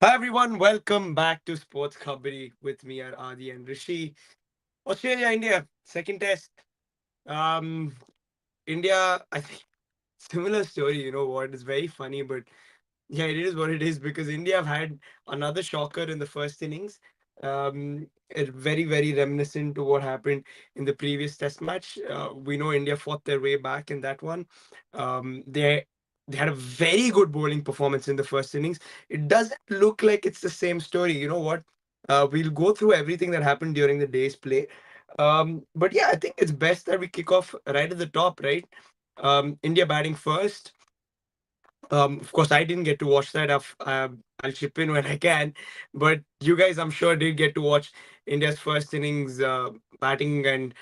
Hi everyone, welcome back to Sports Khabari with me are Adi and Rishi. Australia, India, second test. Um, India, I think similar story. You know what? It's very funny, but yeah, it is what it is because India have had another shocker in the first innings. It's very reminiscent to what happened in the previous Test match. We know India fought their way back in that one. They had a very good bowling performance in the first innings. It doesn't look like it's the same story. You know what? We'll go through everything that happened during the day's play. But yeah, I think it's best that we kick off right at the top, right? India batting first. Of course, I didn't get to watch that. I'll chip in when I can, but you guys, I'm sure, did get to watch India's first innings batting, and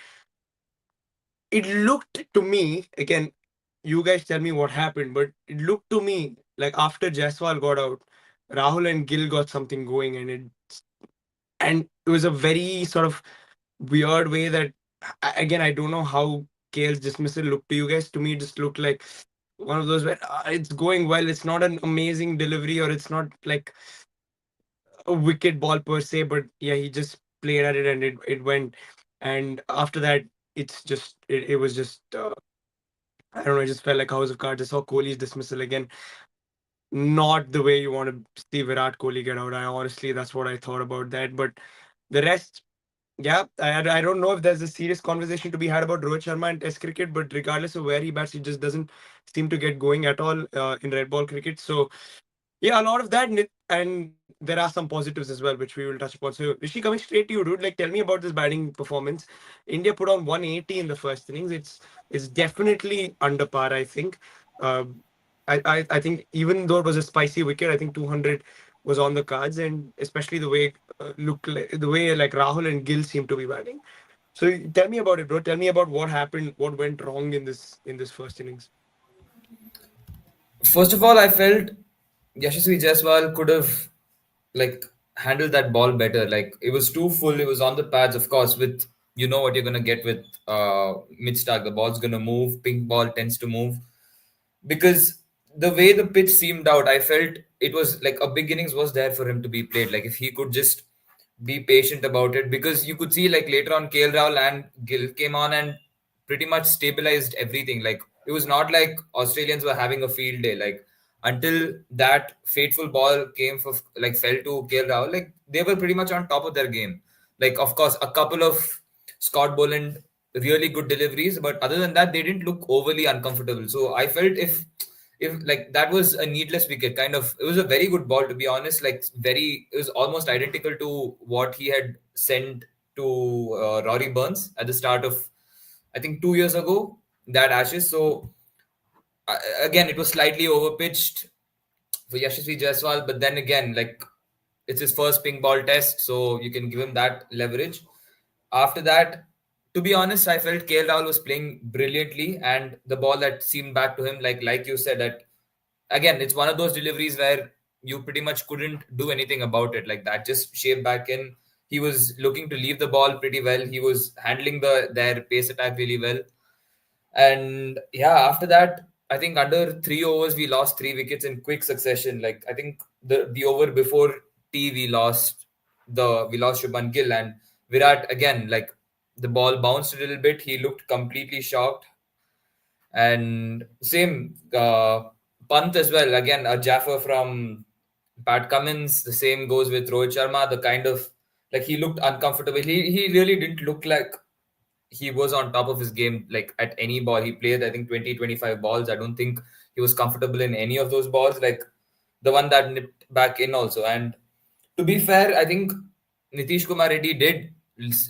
it looked to me again. You guys tell me what happened, but it looked to me like after Jaiswal got out, Rahul and Gill got something going, and it was a very sort of weird way that again I don't know how KL's dismissal looked to you guys. To me, it just looked like one of those where it's going well. It's not an amazing delivery, or it's not like a wicked ball per se, but yeah, he just played at it and it went. And after that, it was just I don't know. It just felt like House of Cards. I saw Kohli's dismissal again. Not the way you want to see Virat Kohli get out. I honestly, that's what I thought about that. But the rest, yeah, I don't know if there's a serious conversation to be had about Rohit Sharma and Test cricket, but regardless of where he bats, he just doesn't seem to get going at all in red ball cricket. So yeah, a lot of that, and there are some positives as well, which we will touch upon. So Rishi, coming straight to you, dude, like tell me about this batting performance. India put on 180 in the first innings. It's definitely under par, I think. Uh, I think even though it was a spicy wicket, I think 200 was on the cards, and especially the way the way like Rahul and Gill seem to be batting. So tell me about it, bro. Tell me about what happened, what went wrong in this first innings. First of all, I felt Yashasvi Jaiswal could have like handled that ball better. Like it was too full. It was on the pads, of course. With you know what you're gonna get with mid start. The ball's gonna move. Pink ball tends to move because the way the pitch seemed out, I felt it was like a big innings was there for him to be played. Like if he could just be patient about it, because you could see like later on KL Rahul and Gill came on and pretty much stabilized everything. Like it was not like Australians were having a field day. Like until that fateful ball came for like fell to KL Rahul, like they were pretty much on top of their game. Like of course a couple of Scott Boland really good deliveries, but other than that, they didn't look overly uncomfortable. So I felt if like that was a needless wicket, kind of it was a very good ball to be honest. Like very, it was almost identical to what he had sent to Rory Burns at the start of I think 2 years ago that Ashes. So again, it was slightly overpitched for Yashasvi Jaiswal, but then again, like it's his first pink ball test, so you can give him that leverage. After that, to be honest, I felt KL Rahul was playing brilliantly, and the ball that seemed back to him, like you said, that again, it's one of those deliveries where you pretty much couldn't do anything about it. Like that just shaped back in. He was looking to leave the ball pretty well. He was handling their pace attack really well. And yeah, after that, I think under 3 overs we lost 3 wickets in quick succession. Like I think the over before T we lost Shubman Gill, and Virat again, like the ball bounced a little bit. He looked completely shocked. And same Pant as well. Again, a Jaffer from Pat Cummins. The same goes with Rohit Sharma. The kind of like he looked uncomfortable. He really didn't look like he was on top of his game. Like at any ball he played, I think 20-25 balls. I don't think he was comfortable in any of those balls. Like the one that nipped back in also. And to be fair, I think Nitish Kumar Reddy did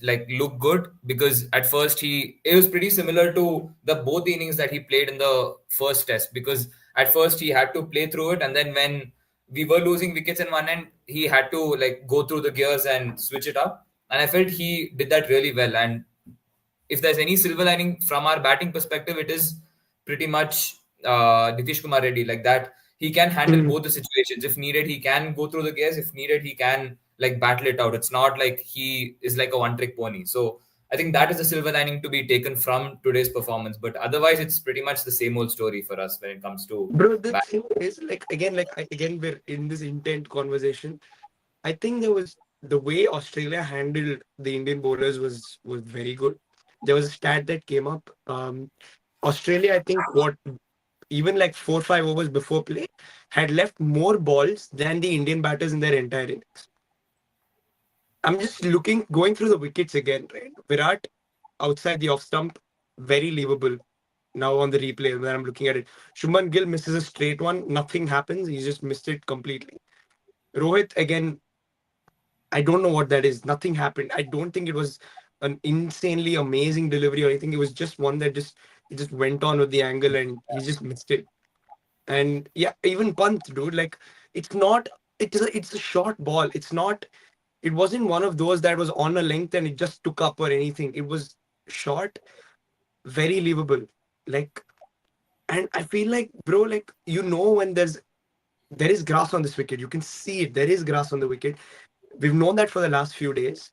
like look good, because at first he it was pretty similar to the both innings that he played in the first test, because at first he had to play through it, and then when we were losing wickets in one end, he had to like go through the gears and switch it up, and I felt he did that really well. And if there's any silver lining from our batting perspective, it is pretty much Nitish Kumar Reddy, like that. He can handle Hmm. both the situations. If needed, he can go through the gears. If needed, he can like battle it out. It's not like he is like a one trick pony. So I think that is the silver lining to be taken from today's performance. But otherwise, it's pretty much the same old story for us when it comes to Bro, the bat. thing is, again, we're in this intent conversation. I think there was the way Australia handled the Indian bowlers was very good. There was a stat that came up. Australia, I think, what even like 4 5 overs before play had left more balls than the Indian batters in their entire innings. I'm just going through the wickets again, right? Virat outside the off stump, very leavable. Now on the replay, when I'm looking at it, Shuman Gill misses a straight one, nothing happens. He just missed it completely. Rohit again, I don't know what that is. Nothing happened. I don't think it was an insanely amazing delivery or anything. It was just one that just it just went on with the angle and he just missed it. And yeah, even Pant, dude, like it's not. It's a short ball. It's not. It wasn't one of those that was on a length and it just took up or anything. It was short, very leavable. Like, and I feel like, bro, like when there is grass on this wicket. You can see it. There is grass on the wicket. We've known that for the last few days.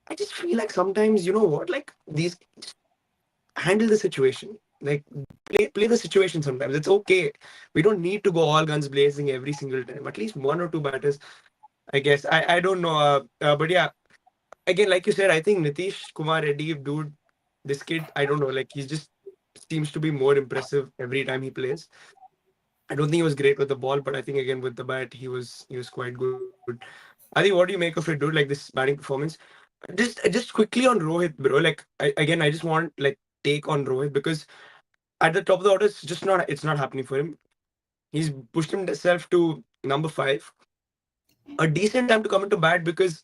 I just feel like sometimes, you know what, like these just handle the situation. Like play the situation sometimes. It's okay. We don't need to go all guns blazing every single time. At least one or two batters, I guess. I don't know. But yeah, again, like you said, I think Nitish Kumar Reddy, dude, this kid, I don't know, like he just seems to be more impressive every time he plays. I don't think he was great with the ball, but I think again with the bat, he was quite good. I think what do you make of it, dude? Like this batting performance. Just quickly on Rohit, bro. Like I just want like take on Rohit because at the top of the order, it's not happening for him. He's pushed himself to number 5. A decent time to come into bat because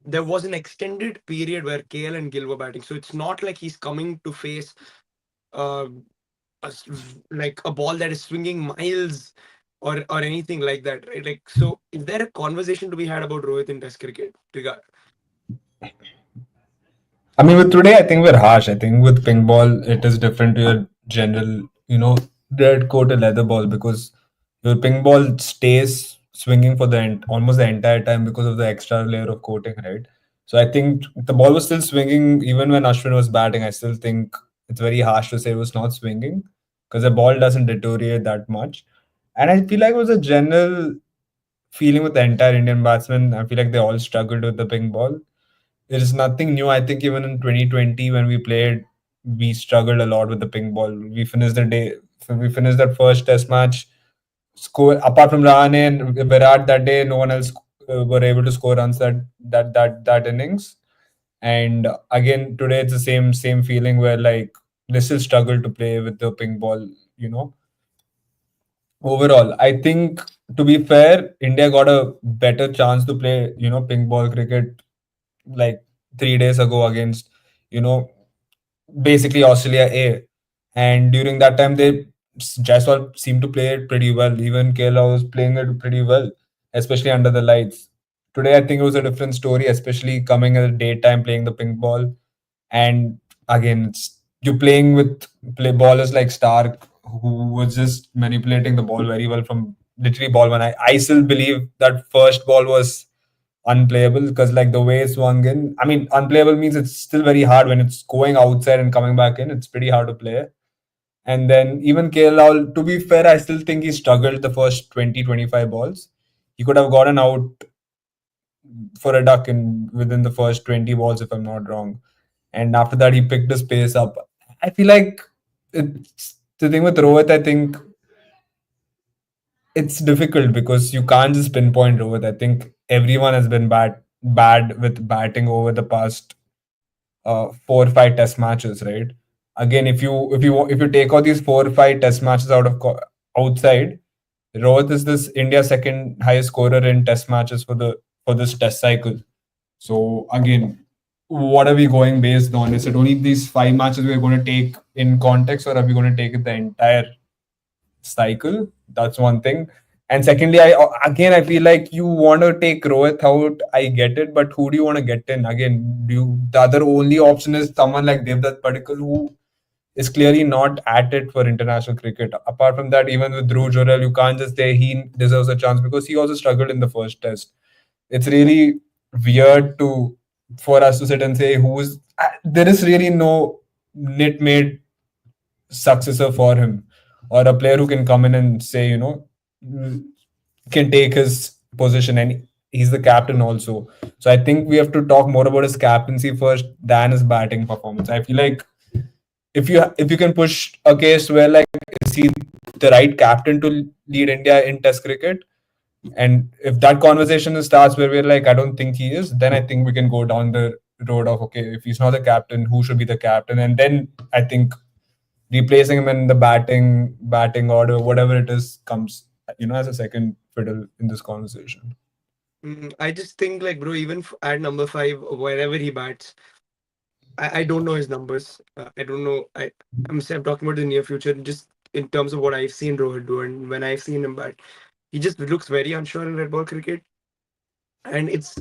there was an extended period where KL and Gill were batting. So it's not like he's coming to face uh, like a ball that is swinging miles or anything like that, right? Like, so is there a conversation to be had about Rohit in Test cricket? I mean, with today, I think we're harsh. I think with ping ball, it is different to your general, red coated leather ball because your ping ball stays swinging for almost the entire time because of the extra layer of coating, right? So I think the ball was still swinging even when Ashwin was batting. I still think it's very harsh to say it was not swinging because the ball doesn't deteriorate that much. And I feel like it was a general feeling with the entire Indian batsmen. I feel like they all struggled with the ping ball. There is nothing new. I think even in 2020 when we played, we struggled a lot with the ping ball. We finished that first test match. Score apart from Rahane and Virat that day, no one else were able to score runs that innings. And again today it's the same feeling where like they still struggle to play with the ping ball. You know, overall, I think to be fair, India got a better chance to play ping ball cricket like 3 days ago against you know basically Australia A, and during that time they Jaiswal seemed to play it pretty well. Even Kerala was playing it pretty well, especially under the lights. Today, I think it was a different story, especially coming at the daytime playing the pink ball. And again, you're playing with ballers like Stark, who was just manipulating the ball very well from literally ball one. I still believe that first ball was unplayable because like the way it swung in. I mean, unplayable means it's still very hard when it's going outside and coming back in. It's pretty hard to play. And then even KL, to be fair, I still think he struggled the first 20-25 balls. He could have gotten out for a duck in within the first 20 balls, if I'm not wrong. And after that, he picked his pace up. I feel like it's the thing with Rohit. I think it's difficult because you can't just pinpoint Rohit. I think everyone has been bad with batting over the past 4 or 5 test matches, right? Again, if you take all these 4 or 5 test matches outside, Rohit is this India's second highest scorer in test matches for this test cycle. So again, what are we going based on? Is it only these 5 matches we're going to take in context, or are we going to take it the entire cycle? That's one thing. And secondly, I feel like you want to take Rohit out. I get it, but who do you want to get in? Again, the other only option is someone like Devdutt Padikkal, who is clearly not at it for international cricket. Apart from that, even with Dhruv Jurel, you can't just say he deserves a chance because he also struggled in the first test. It's really weird to for us to sit and say who's there is really no knit made successor for him, or a player who can come in and say, can take his position, and he's the captain also. So I think we have to talk more about his captaincy first than his batting performance. I feel like if you can push a case where, like, is he the right captain to lead India in Test cricket, and if that conversation starts where we're like, I don't think he is, then I think we can go down the road of, okay, if he's not the captain, who should be the captain? And then I think replacing him in the batting order, whatever it is, comes, as a second fiddle in this conversation. I just think, like, bro, even at number five, wherever he bats, I don't know his numbers. I don't know. I'm talking about the near future, just in terms of what I've seen Rohit do, and when I've seen him bat, he just looks very unsure in red ball cricket, and it's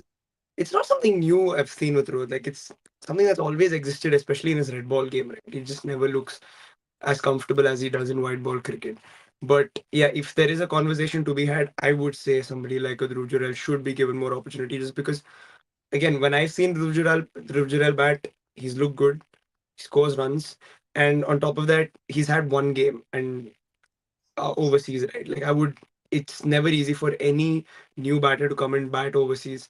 not something new I've seen with Rohit. Like, it's something that's always existed, especially in his red ball game. Right? He just never looks as comfortable as he does in white ball cricket. But yeah, if there is a conversation to be had, I would say somebody like a Dhruv Jurel should be given more opportunity, just because, again, when I've seen Dhruv Jurel bat, he's looked good. He scores runs, and on top of that, he's had one game and overseas, right? Like, I would. It's never easy for any new batter to come and bat overseas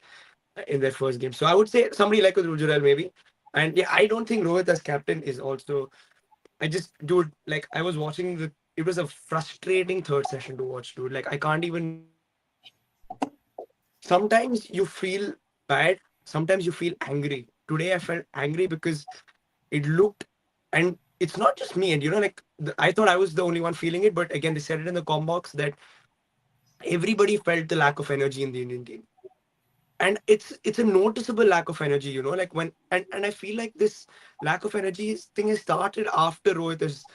in their first game. So I would say somebody like a Dhruv Jurel maybe. And yeah, I don't think Rohit as captain is also. I just, dude, like, I was watching it was a frustrating third session to watch, dude. Like, I can't even. Sometimes you feel bad, sometimes you feel angry. Today I felt angry because it looked, and it's not just me, and like, I thought I was the only one feeling it, but again, they said it in the com box that everybody felt the lack of energy in the Indian team. And it's a noticeable lack of energy, like, when, and I feel like this lack of energy thing has started after Rohit has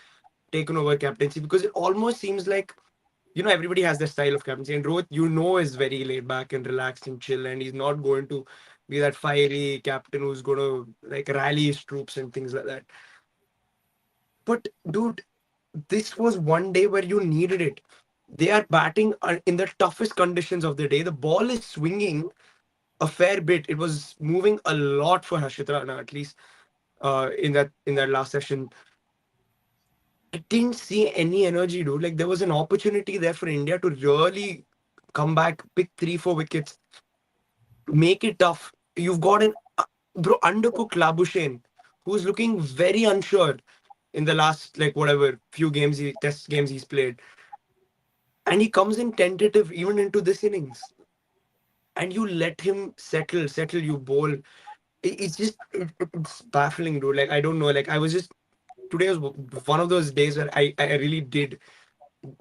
taken over captaincy, because it almost seems like, everybody has their style of captaincy, and Rohit, is very laid back and relaxed and chill, and he's not going to be that fiery captain who's going to, like, rally his troops and things like that. But dude, this was one day where you needed it. They are batting in the toughest conditions of the day. The ball is swinging a fair bit. It was moving a lot for Harshit Rana, at least in that last session. I didn't see any energy, dude. Like, there was an opportunity there for India to really come back, pick 3-4 wickets, make it tough. You've got an undercooked Labuschagne, who's looking very unsure in the last, like, whatever few test games he's played, and he comes in tentative even into this innings, and you let him settle. You bowl. It's just it's baffling, dude. Like, I don't know. Like, I was just today was one of those days where I really did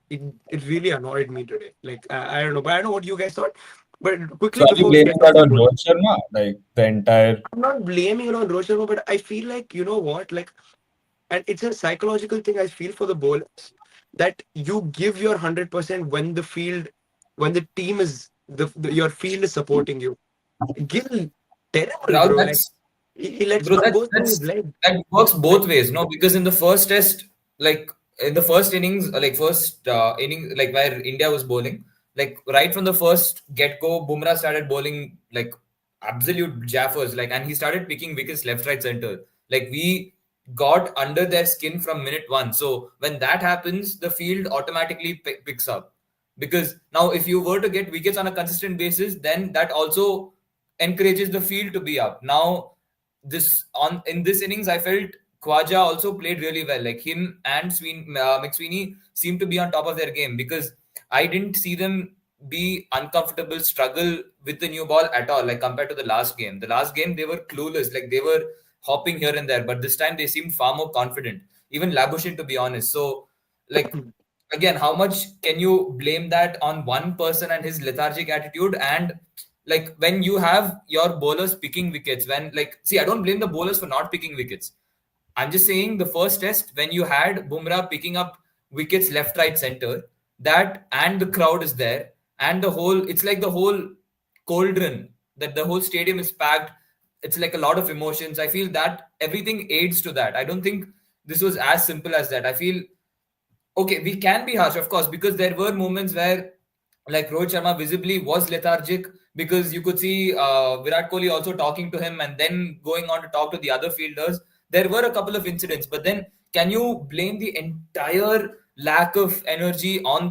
it really annoyed me today. Like, I don't know, but I don't know what you guys thought. But So quickly are you before we blaming get to that the on football, Rohit Sharma? Like the entire. I'm not blaming it on Rohit Sharma, but I feel like, you know what, like, and it's a psychological thing. I feel for the bowlers that you give your 100% when the team is your field is supporting you. Gill, terrible, Rahul, bro. Like, that's he lets bro, one that go through his leg. that works Like, both ways, no? Because in the first test, like in the first innings, like first inning, like where India was bowling, like right from the first get go, Bumrah started bowling like absolute jaffers, like, and he started picking wickets left, right, center. Like we got under their skin from minute one. So when that happens, the field automatically picks up. Because now, if you were to get wickets on a consistent basis, then that also encourages the field to be up. Now, this on in this innings, I felt Khwaja also played really well. Like him and McSweeney seemed to be on top of their game, because I didn't see them be uncomfortable, struggle with the new ball at all. Like compared to the last game, they were clueless. Like they were hopping here and there, but this time they seemed far more confident. Even Labuschagne, to be honest. So, like, again, how much can you blame that on one person and his lethargic attitude? And like when you have your bowlers picking wickets, when, like, see, I don't blame the bowlers for not picking wickets. I'm just saying the first test when you had Bumrah picking up wickets left, right, center, that, and the crowd is there, and it's like the whole cauldron, that the whole stadium is packed. It's like a lot of emotions. I feel that everything aids to that. I don't think this was as simple as that. I feel, okay, we can be harsh, of course, because there were moments where, like, Rohit Sharma visibly was lethargic because you could see Virat Kohli also talking to him and then going on to talk to the other fielders. There were a couple of incidents, but then can you blame the entire lack of energy on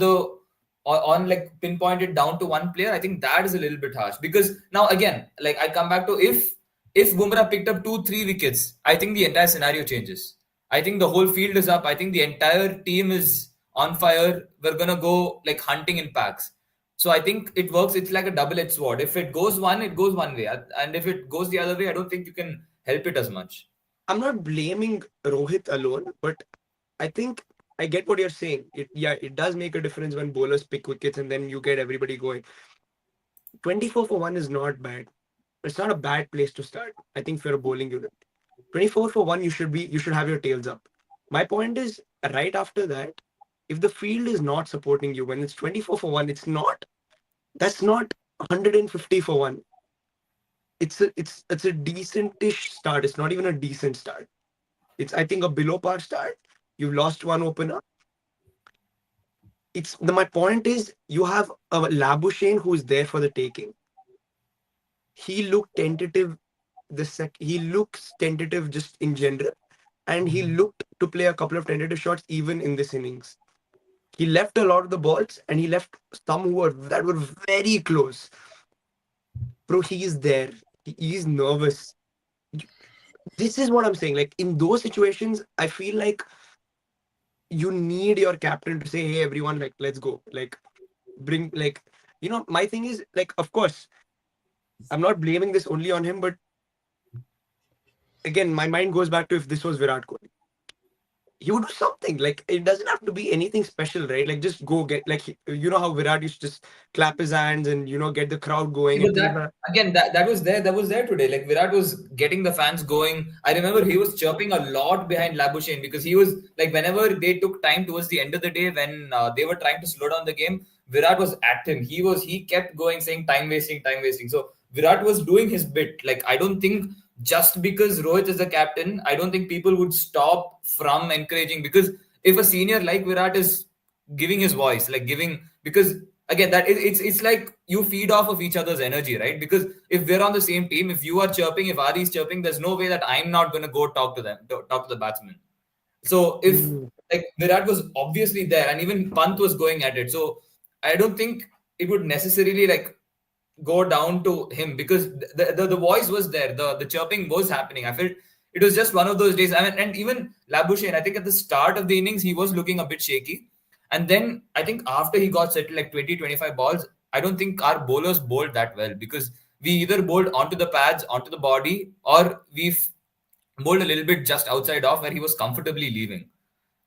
like pinpointed down to one player? I think that is a little bit harsh, because now again, like I come back to, if Bumrah picked up 2-3 wickets, I think the entire scenario changes. I think the whole field is up. I think the entire team is on fire. We're gonna go like hunting in packs. So I think it works. It's like a double-edged sword. If it goes one, it goes one way, and if it goes the other way, I don't think you can help it as much. I'm not blaming Rohit alone, but I think I get what you're saying. It does make a difference when bowlers pick wickets and then you get everybody going. 24 for 1 is not bad. It's not a bad place to start. I think for a bowling unit. 24 for 1, you should have your tails up. My point is, right after that, if the field is not supporting you when it's 24 for 1, that's not 150 for 1. It's a decentish start. It's not even a decent start. It's, I think, a below par start. You've lost one opener. My point is, you have a Labuschagne who is there for the taking. He looked tentative. He looks tentative just in general, and he looked to play a couple of tentative shots even in this innings. He left a lot of the balls, and he left some that were very close. Bro, he is there. He is nervous. This is what I'm saying. Like in those situations, I feel like you need your captain to say, "Hey, everyone, like let's go. Like bring like." My thing is like, of course, I'm not blaming this only on him, but again, my mind goes back to if this was Virat Kohli, he would do something. Like it doesn't have to be anything special, right? Like just go get like how Virat used to just clap his hands and get the crowd going But and things that like that. again, that was there. That was there today. Like Virat was getting the fans going. I remember he was chirping a lot behind Labuschagne, because he was like, whenever they took time towards the end of the day when they were trying to slow down the game, Virat was at him. He kept going saying time wasting, time wasting. So Virat was doing his bit. Like I don't think just because Rohit is the captain, I don't think people would stop from encouraging, because if a senior like Virat is giving his voice, like giving, because again it's like you feed off of each other's energy, right? Because if we're on the same team, if you are chirping, if Adi is chirping, there's no way that I'm not going to go talk to them, talk to the batsman. So if Mm. like Virat was obviously there and even Pant was going at it, so I don't think it would necessarily like go down to him, because the voice was there, the chirping was happening. I felt it was just one of those days. I mean, and even Labuschagne, I think at the start of the innings he was looking a bit shaky, and then I think after he got settled like 20-25 balls, I don't think our bowlers bowled that well, because we either bowled onto the pads, onto the body, or we bowled a little bit just outside off where he was comfortably leaving.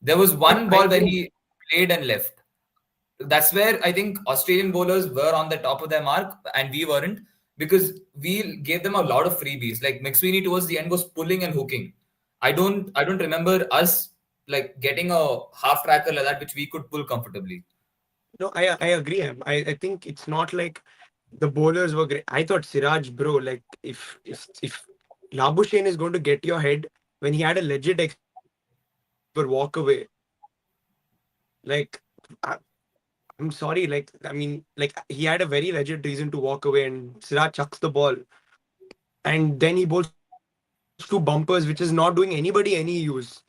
There was No, one I ball where think he played and left. That's where I think Australian bowlers were on the top of their mark and we weren't, because we gave them a lot of freebies. Like McSweeney towards the end was pulling and hooking. I don't remember us like getting a half tracker like that which we could pull comfortably. no, I agree. I think it's not like the bowlers were great. I thought Siraj, bro, like if Labuschagne is going to get your head when he had a legit for walk away, like I, I'm sorry, like I mean, like he had a very legit reason to walk away, and Siraj chucks the ball, and then he bowls two bumpers, which is not doing anybody any use.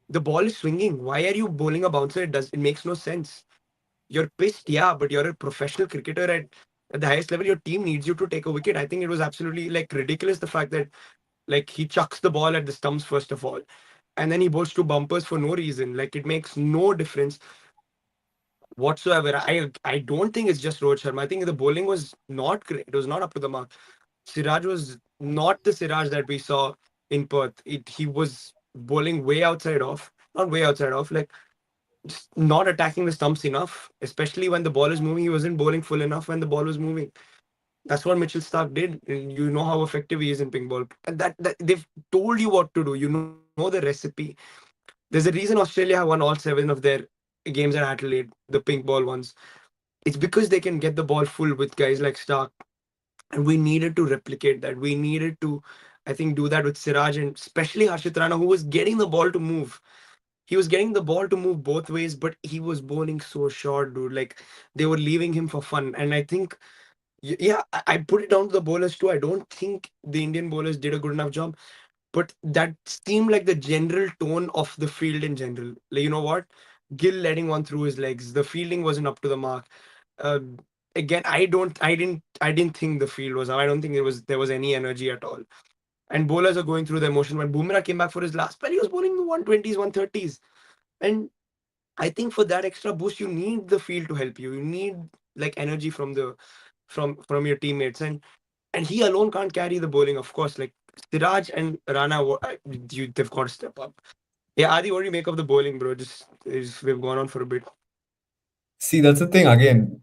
The ball is swinging. Why are you bowling a bouncer? It makes no sense. You're pissed, yeah, but you're a professional cricketer at the highest level. Your team needs you to take a wicket. I think it was absolutely like ridiculous the fact that like he chucks the ball at the stumps first of all, and then he bowls two bumpers for no reason. Like it makes no difference whatsoever. I don't think it's just Rohit Sharma. I think the bowling was not great. It was not up to the mark. Siraj was not the Siraj that we saw in Perth. He was bowling way outside off, not way outside off, like just not attacking the stumps enough, especially when the ball is moving. He wasn't bowling full enough when the ball was moving. That's what Mitchell Stark did. And you know how effective he is in pink ball. And that they've told you what to do. You know the recipe. There's a reason Australia have won all 7 of their games at Adelaide, the pink ball ones. It's because they can get the ball full with guys like Stark. And we needed to replicate that. We needed to, I think, do that with Siraj and especially Harshit Rana, who was getting the ball to move. He was getting the ball to move both ways, but he was bowling so short, dude. Like they were leaving him for fun. And I think Yeah, I put it down to the bowlers too. I don't think the Indian bowlers did a good enough job, but that seemed like the general tone of the field in general. Like, you know what? Gill letting one through his legs. The fielding wasn't up to the mark. Uh, Again, I didn't think the field was up. I don't think there was any energy at all. And bowlers are going through the emotion. When Bumrah came back for his last spell, he was bowling 120s, 130s. And I think for that extra boost, you need the field to help you. You need like energy from the from your teammates, and he alone can't carry the bowling. Of course, like Siraj and Rana, they've got to step up. Yeah, Adi, what do you make of the bowling, bro? We've gone on for a bit. See, that's the thing again.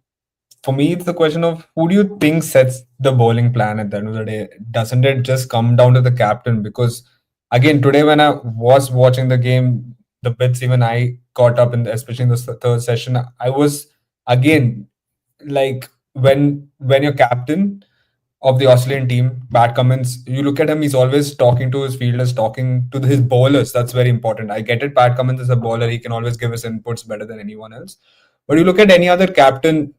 For me, it's the question of who do you think sets the bowling plan at the end of the day? Doesn't it just come down to the captain? Because again, today when I was watching the game, the bits even I caught up in, especially in the third session, I was again like when your captain of the Australian team, Pat Cummins, you look at him, he's always talking to his fielders, talking to his bowlers. That's very important. I get it. Pat Cummins is a bowler; he can always give his inputs better than anyone else. But you look at any other captain,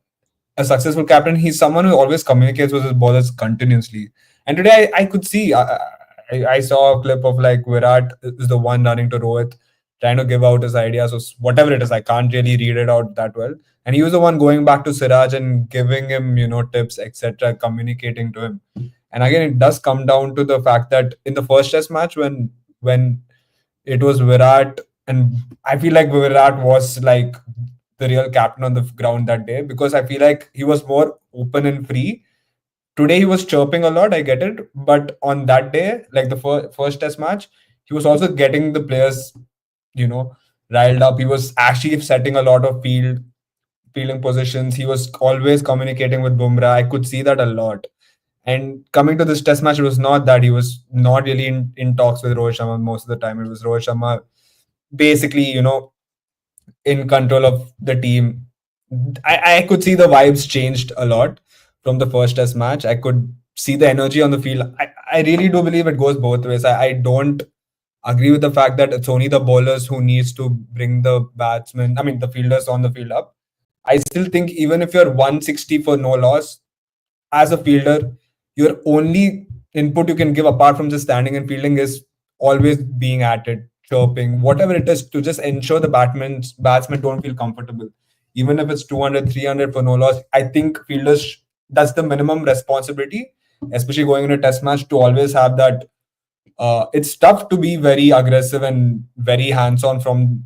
a successful captain, he's someone who always communicates with his bowlers continuously. And today I could see, I saw a clip of like Virat is the one running to Rohit, trying to give out his ideas or whatever it is. I can't really read it out that well. And he was the one going back to Siraj and giving him, tips, etc., communicating to him. And again, it does come down to the fact that in the first Test match, when it was Virat, and I feel like Virat was like the real captain on the ground that day because I feel like he was more open and free. Today he was chirping a lot, I get it, but on that day, like the first Test match, he was also getting the players, you know, riled up. He was actually setting a lot of fielding positions. He was always communicating with Bumrah. I could see that a lot. And coming to this Test match, it was not that he was not really in talks with Rohit Sharma most of the time. It was Rohit Sharma basically, in control of the team. I could see the vibes changed a lot from the first Test match. I could see the energy on the field. I really do believe it goes both ways. I don't agree with the fact that it's only the bowlers who needs to bring the batsmen, I mean the fielders on the field up. I still think even if you're 160 for no loss, as a fielder, your only input you can give apart from just standing and fielding is always being at it, chirping, whatever it is to just ensure the batsmen don't feel comfortable. Even if it's 200, 300 for no loss, I think fielders, that's the minimum responsibility, especially going in a test match, to always have that. It's tough to be very aggressive and very hands-on from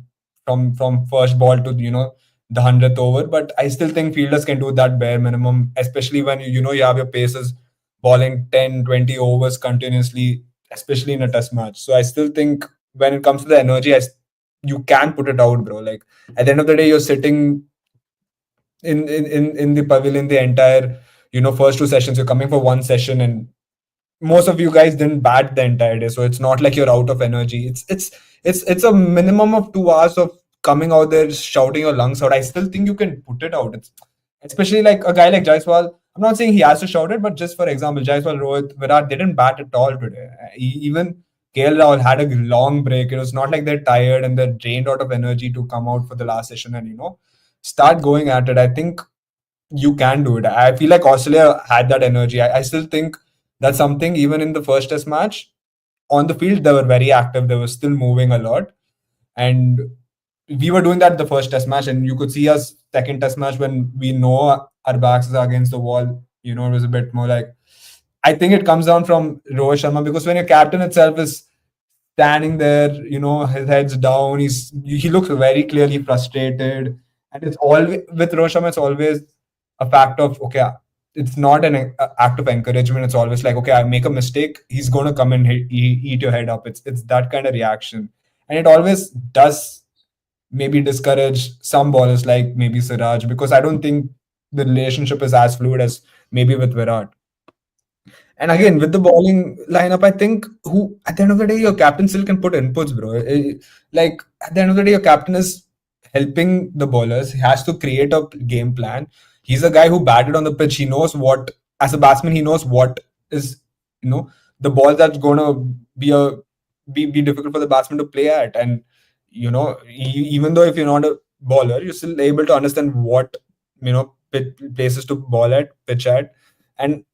first ball to the 100th over, but I still think fielders can do that bare minimum, especially when you have your paces bowling 10, 20 overs continuously, especially in a test match. So I still think when it comes to the energy, you can put it out, bro. Like at the end of the day, you're sitting in the pavilion the entire first two sessions. You're coming for one session, and most of you guys didn't bat the entire day, so it's not like you're out of energy. It's a minimum of 2 hours of coming out there shouting your lungs out. I still think you can put it out. It's especially like a guy like Jaiswal. I'm not saying he has to shout it, but just for example, Jaiswal, Rohit, Virat didn't bat at all today. Even KL Rahul had a long break. It was not like they're tired and they're drained out of energy to come out for the last session and start going at it. I think you can do it. I feel like Australia had that energy. I still think that's something. Even in the first Test match, on the field they were very active. They were still moving a lot, and we were doing that the first Test match. And you could see us second Test match when we know our backs are against the wall. It was a bit more like. I think it comes down from Rohit Sharma because when your captain itself is standing there, his head's down. He looks very clearly frustrated, and it's always with Rosham. It's always a fact of okay. It's not an act of encouragement. It's always like okay, I make a mistake, he's going to come and eat your head up. It's that kind of reaction, and it always does maybe discourage some bowlers like maybe Siraj because I don't think the relationship is as fluid as maybe with Virat. And Yeah, again, with the bowling lineup, I think who at the end of the day, your captain still can put inputs, bro. Like at the end of the day, your captain is helping the bowlers. He has to create a game plan. He's a guy who batted on the pitch. He knows what, as a batsman, he knows what is, the ball that's gonna be be difficult for the batsman to play at. And even though if you're not a bowler, you're still able to understand what places to ball at, pitch at, And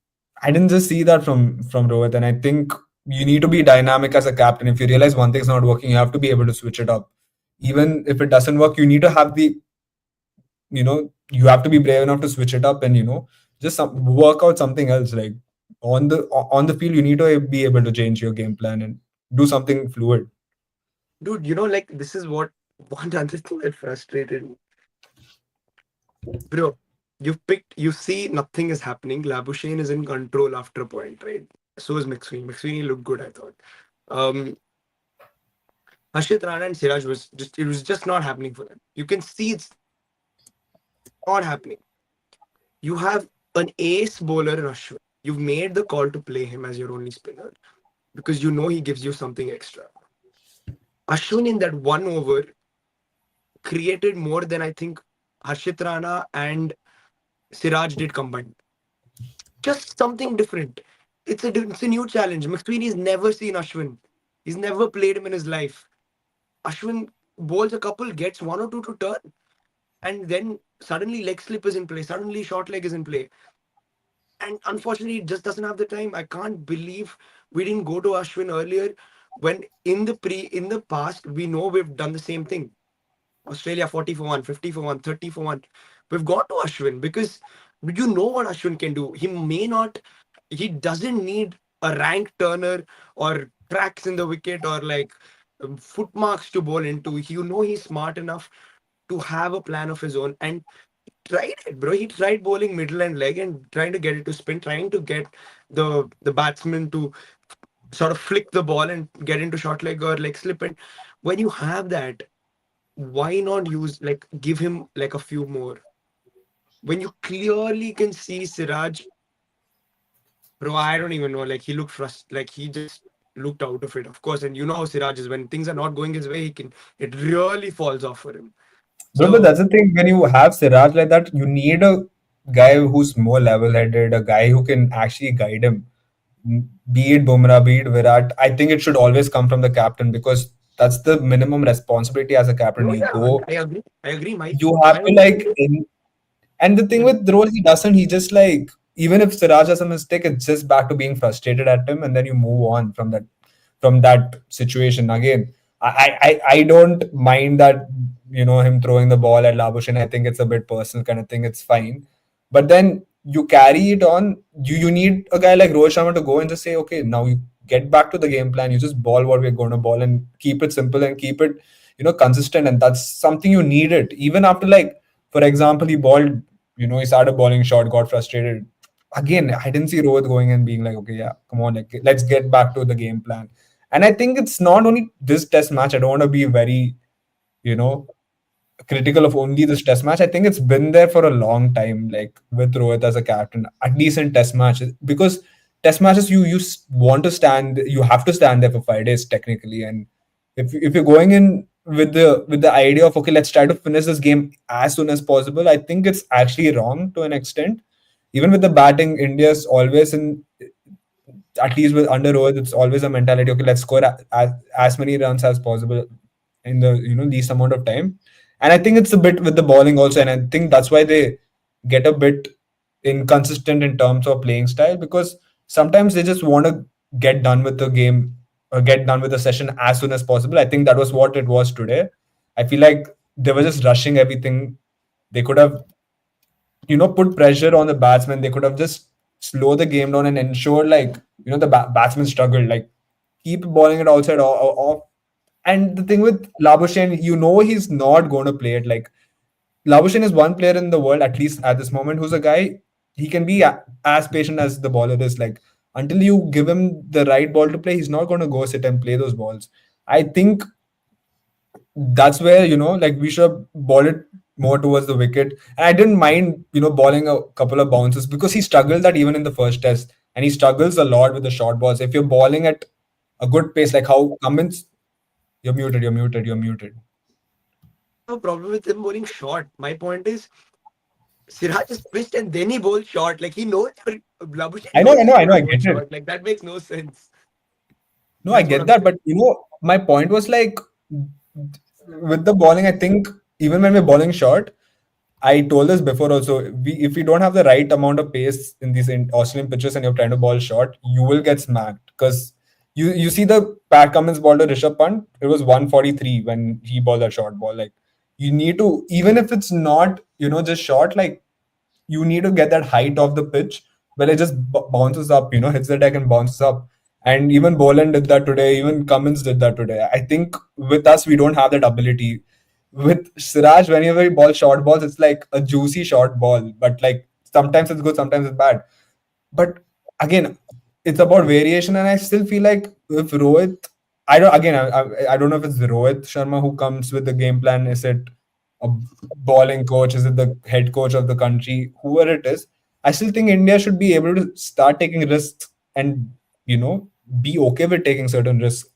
I didn't just see that from Rohit. And I think you need to be dynamic as a captain. If you realize one thing's not working, you have to be able to switch it up. Even if it doesn't work, you need to have the, you have to be brave enough to switch it up and, just work out something else. Like on the field, you need to be able to change your game plan and do something fluid. Dude, like this is what one other thing that frustrated me. Bro, you see nothing is happening. Labuschagne is in control after a point, right? So is McSweeney. McSweeney looked good, I thought. Um, Harshit Rana and Siraj it was just not happening for them. You can see it's not happening. You have an ace bowler in Ashwin. You've made the call to play him as your only spinner because you know he gives you something extra. Ashwin in that 1 over created more than I think Harshit Rana and Siraj did combined. Just something different. It's a new challenge. McSweeney's never seen Ashwin. He's never played him in his life. Ashwin bowls a couple, gets one or two to turn, and then suddenly leg slip is in play. Suddenly short leg is in play. And unfortunately, it just doesn't have the time. I can't believe we didn't go to Ashwin earlier when in the past we know we've done the same thing. Australia 40 for 1, 50 for 1, 30 for 1. We've got to Ashwin because you know what Ashwin can do. He doesn't need a rank turner or tracks in the wicket or like footmarks to bowl into. He's smart enough to have a plan of his own and tried it, bro. He tried bowling middle and leg and trying to get it to spin, trying to get the batsman to sort of flick the ball and get into short leg or leg slip. And when you have that, why not give him like a few more? When you clearly can see Siraj, bro, I don't even know. Like he looked frustrated, like he just looked out of it, of course. And you know how Siraj is when things are not going his way, it really falls off for him. But So that's the thing. When you have Siraj like that, you need a guy who's more level-headed, a guy who can actually guide him. Be it Bumrah, be it Virat. I think it should always come from the captain because that's the minimum responsibility as a captain. no, You yeah, go, I agree. you have My to only thing like is and the thing mm, with Rohit, he doesn't. He just like even if Siraj has a mistake, it's just back to being frustrated at him, and then you move on from that situation again. I don't mind that him throwing the ball at Labuschagne. I think it's a bit personal kind of thing. It's fine, but then you carry it on. You need a guy like Rohit Sharma to go and just say, okay, now you get back to the game plan. You just ball what we're going to ball and keep it simple and keep it consistent. And that's something you need it even after like for example, he balled, he started balling short, got frustrated. Again, I didn't see Rohit going and being like, okay, yeah, come on, like, let's get back to the game plan. And I think it's not only this test match. I don't want to be very, you know, critical of only this test match. I think it's been there for a long time, like with Rohit as a captain, at least in test matches, because test matches want to stand, you have to stand there for 5 days technically, and if you're going in with the idea of okay, let's try to finish this game as soon as possible, I think it's actually wrong to an extent. Even with the batting, India's always in at least with under Rohit, it's always a mentality. Okay, let's score as many runs as possible in the least amount of time. And I think it's a bit with the bowling also, and I think that's why they get a bit inconsistent in terms of playing style because sometimes they just want to get done with the game or get done with the session as soon as possible. I think that was what it was today. I feel like they were just rushing everything. They could have put pressure on the batsman. They could have just slow the game down and ensure like the batsman struggled, like keep bowling it outside off. And the thing with Labuschagne, he's not going to play it. Like Labuschagne is one player in the world, at least at this moment, who's a guy he can be as patient as the bowler is. Like until you give him the right ball to play, he's not going to go sit and play those balls. I think that's where like we should have ball it more towards the wicket. And I didn't mind bowling a couple of bounces because he struggled that even in the first test, and he struggles a lot with the short balls. If you're bowling at a good pace, like how Cummins, you're muted. I don't have a problem with him bowling short. My point is Siraj is pitched and then he bowls short. Like he knows Labuschagne I know, knows I he's know, I know, gonna I bowl get it. short. Like that makes no sense. No, I That's what get I'm that, saying. but my point was like with the bowling, I think even when we're bowling short, I told this before also. If we don't have the right amount of pace in these Australian pitches and you're trying to ball short, you will get smacked. Because you see the Pat Cummins ball to Rishabh Pant, it was 143 when he bowled that short ball. Like you need to, even if it's not just short, like you need to get that height of the pitch where it just bounces up, hits the deck and bounces up. And even Boland did that today. Even Cummins did that today. I think with us, we don't have that ability. With Siraj, whenever he balls short balls, it's like a juicy short ball. But like sometimes it's good, sometimes it's bad. But again, it's about variation, and I still feel like if Rohit, I don't again, I don't know if it's Rohit Sharma who comes with the game plan. Is it a bowling coach? Is it the head coach of the country? Whoever it is, I still think India should be able to start taking risks and be okay with taking certain risks.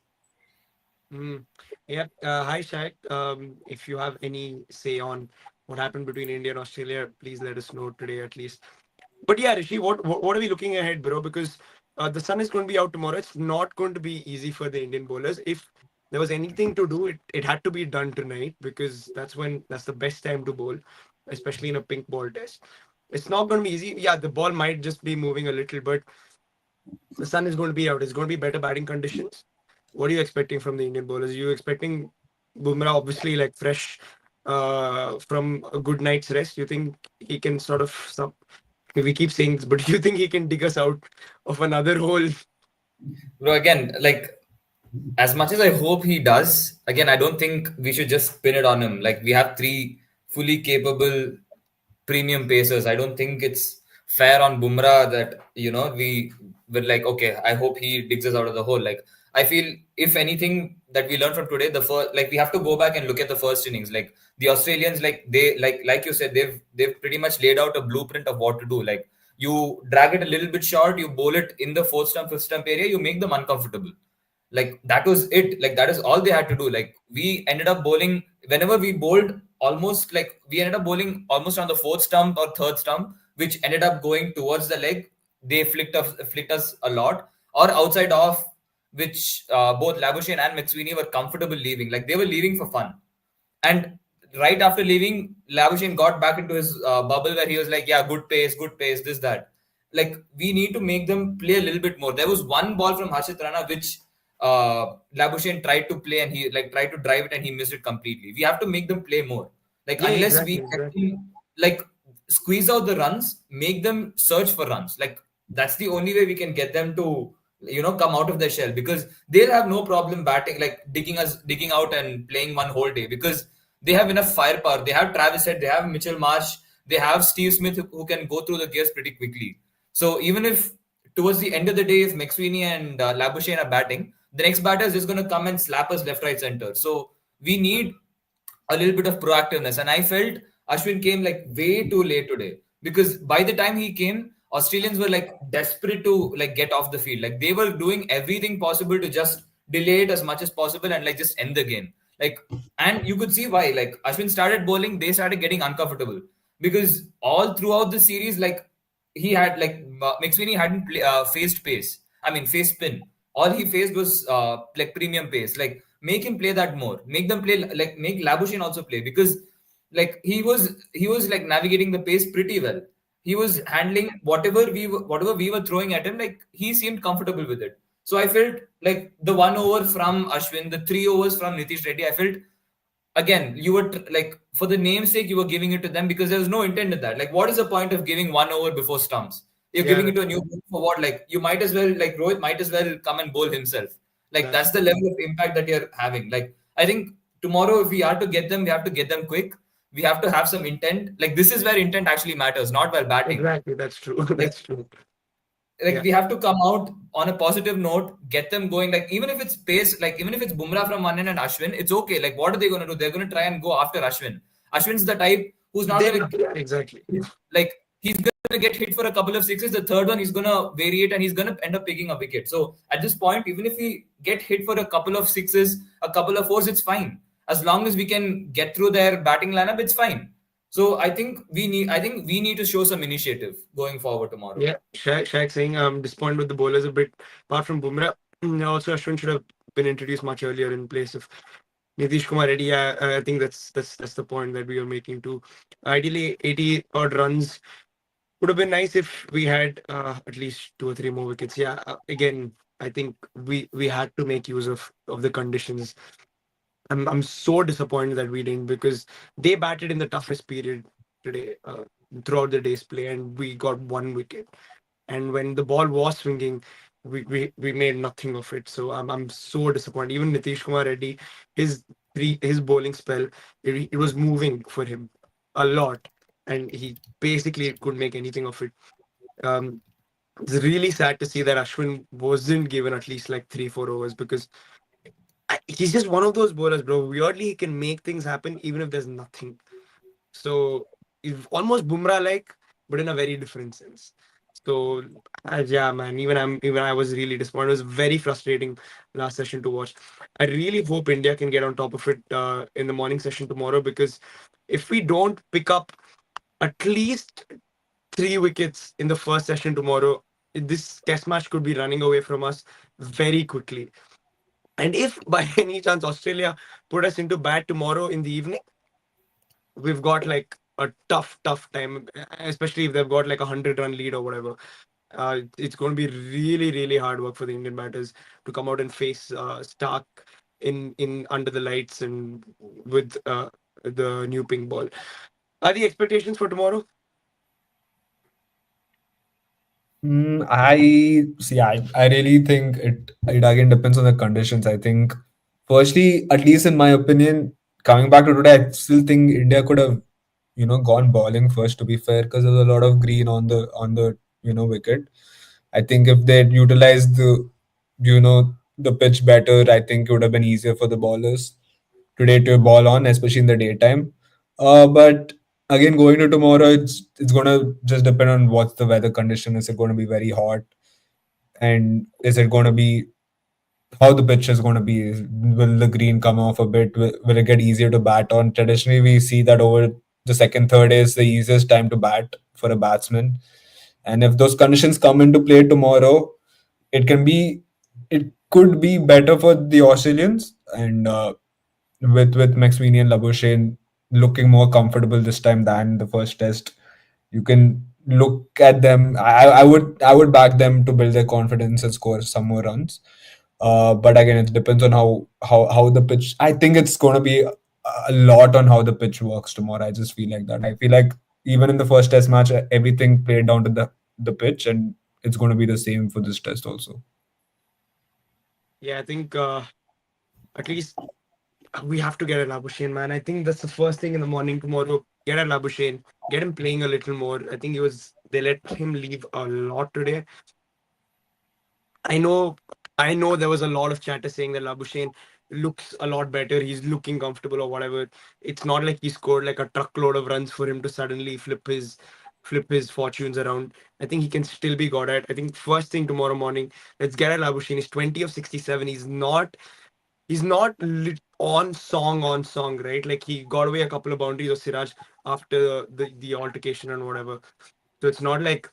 Mm. Yeah. Hi, Shaq. If you have any say on what happened between India and Australia, please let us know today at least. But yeah, Rishi, what are we looking ahead, bro? Because the sun is going to be out tomorrow. It's not going to be easy for the Indian bowlers. If there was anything to do, it had to be done tonight because that's the best time to bowl, especially in a pink ball test. It's not going to be easy. Yeah, the ball might just be moving a little, but the sun is going to be out. It's going to be better batting conditions. What are you expecting from the Indian bowlers? Are you expecting Bumrah obviously like fresh from a good night's rest? You think he can sort of we keep saying this, but do you think he can dig us out of another hole? Bro, again, like as much as I hope he does, again, I don't think we should just pin it on him. Like we have three fully capable premium pacers. I don't think it's fair on Bumrah that we were like, okay, I hope he digs us out of the hole. Like I feel if anything that we learned from today, the first, like we have to go back and look at the first innings. Like the Australians, like they like you said, they've pretty much laid out a blueprint of what to do. Like you drag it a little bit short, you bowl it in the fourth stump, fifth stump area, you make them uncomfortable. Like that was it. Like that is all they had to do. Like we ended up bowling whenever we bowled almost like we ended up bowling almost on the fourth stump or third stump, which ended up going towards the leg. They flicked us a lot, or outside off, which both Labuschagne and McSweeney were comfortable leaving. Like they were leaving for fun. And right after leaving, Labuschagne got back into his bubble where he was like, yeah, good pace, this, that. Like, we need to make them play a little bit more. There was one ball from Harshit Rana which Labuschagne tried to play and he like tried to drive it and he missed it completely. We have to make them play more. Like, Yeah, unless exactly, we exactly. like squeeze out the runs, make them search for runs. Like, that's the only way we can get them to come out of their shell, because they'll have no problem batting, like digging out and playing one whole day, because they have enough firepower. They have Travis Head, they have Mitchell Marsh, they have Steve Smith who can go through the gears pretty quickly. So even if towards the end of the day, if McSweeney and Labuschagne are batting, the next batter is just going to come and slap us left, right, center. So we need a little bit of proactiveness. And I felt Ashwin came like way too late today, because by the time he came, Australians were like desperate to like get off the field. Like they were doing everything possible to just delay it as much as possible and like just end the game. Like, and you could see why. Like Ashwin started bowling, they started getting uncomfortable, because all throughout the series, like he had like McSweeney hadn't faced pace. I mean, face spin. All he faced was like premium pace. Like make him play that more. Make them play, like make Labuschagne also play, because like he was like navigating the pace pretty well. He was handling whatever we were throwing at him. Like he seemed comfortable with it. So I felt like the 1 over from Ashwin, the 3 overs from Nitish Reddy, I felt again, you were like, for the namesake, you were giving it to them because there was no intent in that. Like, what is the point of giving 1 over before Stumps? You're Yeah, giving it that's to a new true. player for what? Like, you might as well, like, Rohit might as well come and bowl himself. Like, That's that's the true. level of impact that you're having. Like, I think tomorrow, if we are to get them, we have to get them quick. We have to have some intent. Like, this is where intent actually matters, not while batting. Exactly, that's true. Like, That's true. like Yeah, we have to come out on a positive note, get them going. Like even if it's pace, like even if it's Bumrah from one end and Ashwin, it's okay. Like what are they going to do? They're going to try and go after Ashwin. Ashwin's the type who's not then going to yeah, exactly. like he's going to get hit for a couple of sixes. The third one he's going to vary it and he's going to end up picking a wicket. So at this point, even if we get hit for a couple of sixes, a couple of fours, it's fine. As long as we can get through their batting lineup, it's fine. So I think we need to show some initiative going forward tomorrow. Yeah, Shaq saying I'm disappointed with the bowlers a bit. Apart from Bumrah, also Ashwin should have been introduced much earlier in place of Nitish Kumar Reddy, yeah, I think that's the point that we are making too. Ideally, 80 odd runs would have been nice if we had at least two or three more wickets. Yeah, again, I think we had to make use of the conditions. I'm so disappointed that we didn't, because they batted in the toughest period today, throughout the day's play, and we got one wicket. And when the ball was swinging, we made nothing of it. So I'm so disappointed. Even Nitish Kumar Reddy, his his bowling spell, it was moving for him a lot, and he basically couldn't make anything of it. Um, it's really sad to see that Ashwin wasn't given at least like 3 4 overs, because he's just one of those bowlers, bro. Weirdly, he can make things happen even if there's nothing. So he's almost Bumrah like, but in a very different sense. So yeah, man. Even I was really disappointed. It was very frustrating last session to watch. I really hope India can get on top of it in the morning session tomorrow, because if we don't pick up at least 3 wickets in the first session tomorrow, this test match could be running away from us very quickly. And if by any chance Australia put us into bat tomorrow in the evening, we've got like a tough time, especially if they've got like 100 run lead or whatever. It's going to be really hard work for the Indian batters to come out and face Stark in under the lights and with the new pink ball. Are the expectations for tomorrow? I see. I really think it again depends on the conditions. I think, firstly, at least in my opinion, coming back to today, I still think India could have, gone bowling first. To be fair, because there's a lot of green on the wicket. I think if they'd utilized the pitch better, I think it would have been easier for the bowlers today to ball on, especially in the daytime. But again, going to tomorrow, it's gonna just depend on what's the weather condition. Is it going to be very hot, and is it going to be how the pitch is going to be? Will the green come off a bit? Will it get easier to bat on? Traditionally, we see that over the second, third is the easiest time to bat for a batsman. And if those conditions come into play tomorrow, it can be, it could be better for the Australians. And with McSweeney and Labuschagne looking more comfortable this time than the first test, you can look at them. I would back them to build their confidence and score some more runs. But again, it depends on how the pitch. I think it's going to be a lot on how the pitch works tomorrow. I just feel like that. I feel like even in the first test match, everything played down to the pitch, and it's going to be the same for this test also. Yeah, I think at least we have to get a Labuschagne, man. I think that's the first thing in the morning tomorrow. Get a Labuschagne, get him playing a little more. I think they let him leave a lot today. I know, I know there was a lot of chatter saying that Labuschagne looks a lot better. He's looking comfortable or whatever. It's not like he scored like a truckload of runs for him to suddenly flip his fortunes around. I think he can still be got at. I think first thing tomorrow morning, let's get at Labuschagne. He's 20 of 67. He's not on song, right? Like he got away a couple of boundaries of Siraj after the altercation and whatever. So it's not like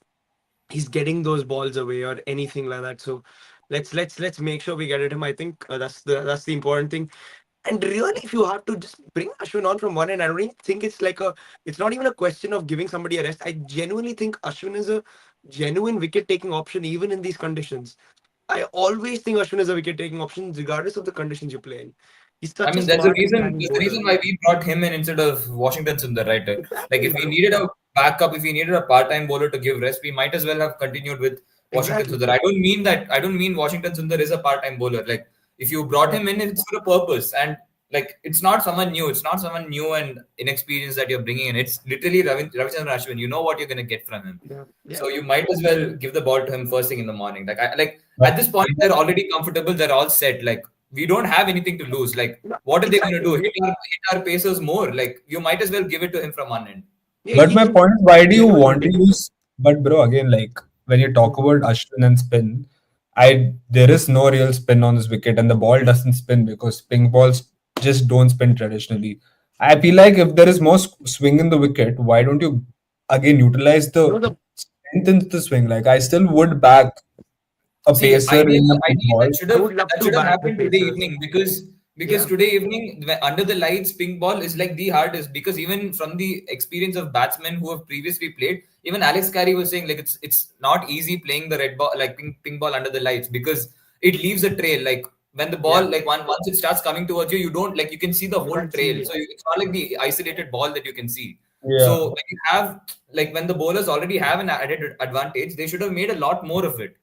he's getting those balls away or anything like that. So let's make sure we get at him. I think that's the important thing. And really, if you have to just bring Ashwin on from one end, I don't even think it's not even a question of giving somebody a rest. I genuinely think Ashwin is a genuine wicket taking option even in these conditions. I always think Ashwin is a wicket taking option regardless of the conditions you play in. He's I such a mean, there's a smart reason. hitting There's a bowler. reason why we brought him in instead of Washington Sundar, right? Like, Exactly, if we bro. needed a backup, if we needed a part-time bowler to give rest, we might as well have continued with Washington Exactly. Sundar. I don't mean that. I don't mean Washington Sundar is a part-time bowler. Like, if you brought Yeah. him in, it's for a purpose, and like, it's not someone new. It's not someone new and inexperienced that you're bringing in. It's literally Ravichandran Ashwin. You know what you're gonna get from him. Yeah. Yeah. So you might as well give the ball to him first thing in the morning. Like But at this point, they're already comfortable. They're all set. Like we don't have anything to lose. Like No, what are they going to exactly. do? Hit our pacers more? Like you might as well give it to him from one end. Yeah, But my point is, why do you genuinely want to taking use? But bro, again, like when you talk about Ashwin and spin, I there is no real spin on this wicket, and the ball doesn't spin because pink balls just don't spin traditionally. I feel like if there is more swing in the wicket, why don't you again utilize no the the strength in the swing? Like I still would back a See, pacer in a pink ideally ball. that should I have would love that to should have back the happened today Pacers. evening Because Yeah, today evening, under the lights, pink ball is like the hardest. Because even from the experience of batsmen who have previously played, even Alex Carey was saying like it's not easy playing the red ball like pink ball under the lights because it leaves a trail. Like when the ball yeah, like once it starts coming towards you, you don't like you can see the you whole can't see trail. it. So it's not like the isolated ball that you can see. Yeah. So when you have like when the bowlers already have an added advantage, they should have made a lot more of it.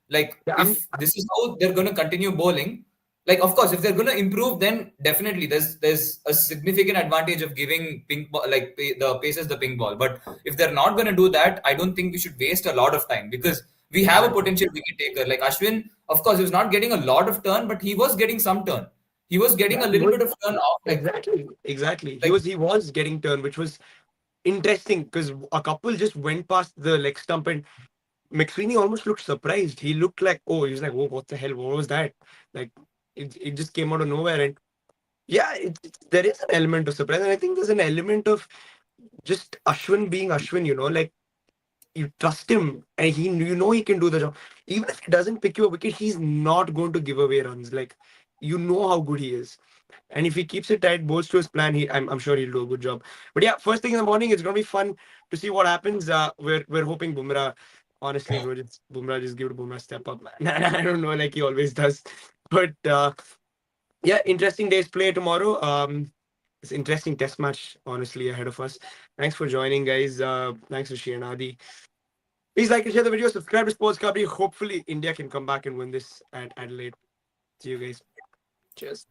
Like Yeah, if this is how they're going to continue bowling, like of course if they're going to improve, then definitely there's a significant advantage of giving pink ball like the paces the pink ball. But if they're not going to do that, I don't think we should waste a lot of time because we have a exactly. potential wicket taker like Ashwin. Of course, he was not getting a lot of turn, but he was getting some turn. He was getting Yeah, a he little was bit of turn off exactly. He like was getting turned, which was interesting because a couple just went past the leg stump and McSweeney almost looked surprised. He looked like, oh, he was like, oh, what the hell? What was that? Like, it just came out of nowhere. And yeah, there is an element of surprise. And I think there's an element of just Ashwin being Ashwin, like you trust him and he can do the job. Even if he doesn't pick you a wicket, he's not going to give away runs. Like, how good he is. And if he keeps it tight, bowls to his plan, I'm sure he'll do a good job. But yeah, first thing in the morning, it's gonna be fun to see what happens. We're hoping Bumrah. Honestly, bro, just Bumrah, just give it Bumrah step up, man. I don't know, like he always does. But yeah, interesting day's play tomorrow. It's an interesting test match, honestly, ahead of us. Thanks for joining, guys. Thanks for sharing, Adi. Please like and share the video. Subscribe to Sports Kabaddi. Hopefully, India can come back and win this at Adelaide. See you guys. Cheers.